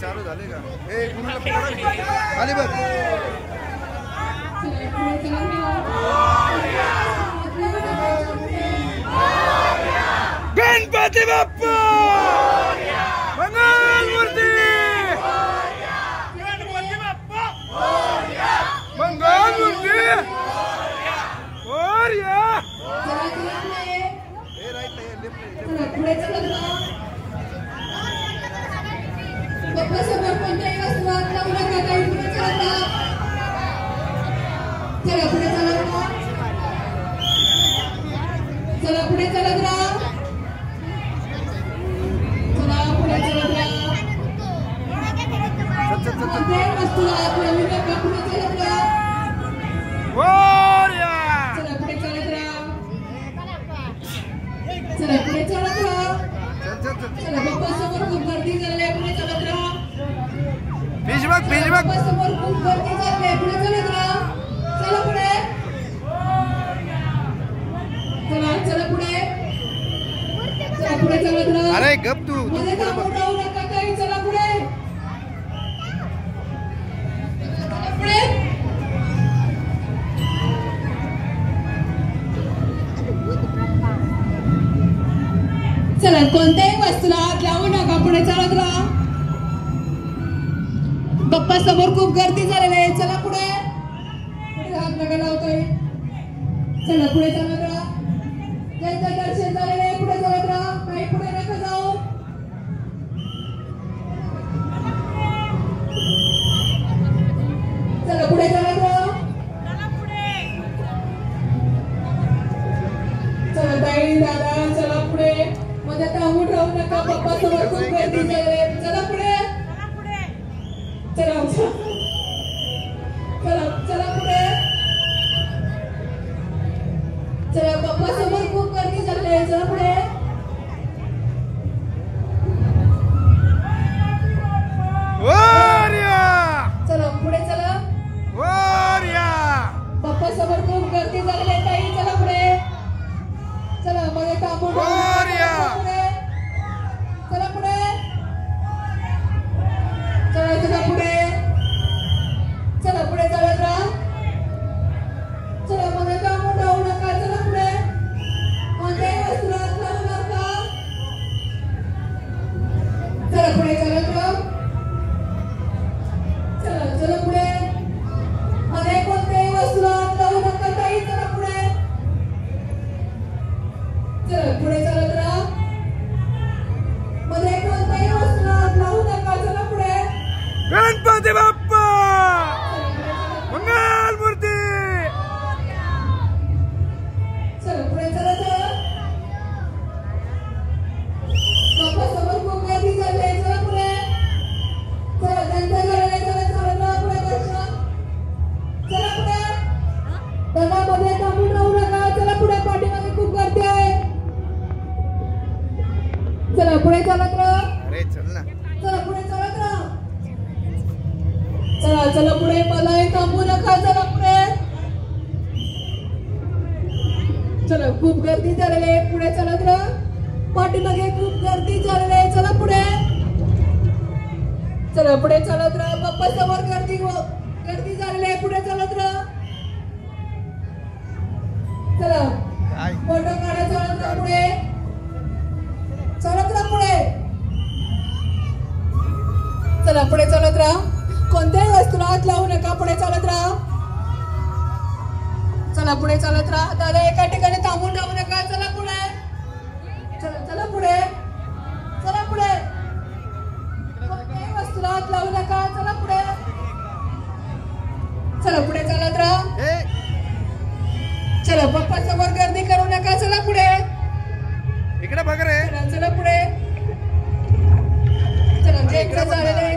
चालू झाले का ए खाली बघ गणपती बाप्पा मंगलमूर्ती गणपती बाप्पा मंगलमूर्ती चला पुढे चलत राहा चला पुढे चलत राहा वस्तूला पुढे चलत राहा चला पुढे चलत राहा चला पुढे चलत राहा चला बाप्पा समोर खूप गर्दी झाली पुढे चलत राहा बाप्पा समोर खूप गर्दी झाली पुढे चलत राहा चला पुढे चला पुढे चलत राहा अरे गप तू मध्ये थांबून राहू नका काही चला पुढे पुढे चला कोणत्याही वस्तूला हात लावू नका पुढे चलत राहा बाप्पा समोर खूप गर्दी झालेली आहे चला पुढे हात नका लावतोय चला पुढे चलत राहा त्यांचं दर्शन झालेलं आहे पुढे चलत राहा काही पुढे नका जाऊ चला पुढे चलत राहा चला ताई दादा चला पुढे मध्ये थांबून राहू नका बाप्पा समोर खूप गर्दी झालेली आहे चला पुढे चला चला पुढे चला बाप्पा समोर खूप गर्दी झाली आहे चला पुढे चला पुढे चला बाप्पा समोर खूप गर्दी झालेली आहे ताई चला पुढे चला मध्ये थांबून चला पुढे चला पुढे चला पुढे चलत राहा चला मध्ये थांबून राहू नका चला पुढे कोणत्याही वस्तूला हात लावू नका चला पुढे चलत राहा चला पुढे मध्ये कोणत्याही वस्तूला हात लावू नका ताई चला पुढे चला पुढे चलत राहा मध्ये कोणत्याही वस्तूला हात लावू नका चला पुढे गणपती बाप्पा मंगलमूर्ती चला पुढे चलत राहा बाप्पा समोर खूप गर्दी झाली आहे चला पुढे चला त्यांच्या घराला चला चलत राहा पुढे दर्शन चला पुढे दादा मध्ये थांबून राहू नका चला पुढे पाठीमागे खूप गर्दी आहे चला पुढे चलत राहा अरे चल ना चला पुढे चलत राहा चला पुढे मलाही थांबू नका चला पुढे चला खूप गर्दी झालेली आहे पुढे चलत राहा पाठीमागे खूप गर्दी झालेली आहे चला पुढे चला पुढे चलत राहा बाप्पा समोर गर्दी झालेली आहे पुढे चलत राहा चला फोटो काढा चलत राहा पुढे चलत राहा पुढे चला पुढे चलत राहा कोणत्याही वस्तूला हात लावू नका पुढे चलत राहा चला पुढे चलत राहा दादा एका ठिकाणी थांबून राहू नका चला पुढे चला पुढे कोणत्याही वस्तूला हात लावू नका चला पुढे चलत राहा चला बाप्पा समोर गर्दी करू नका चला पुढे इकडे बघ रे चला पुढे चला जे इकडे झालेलं आहे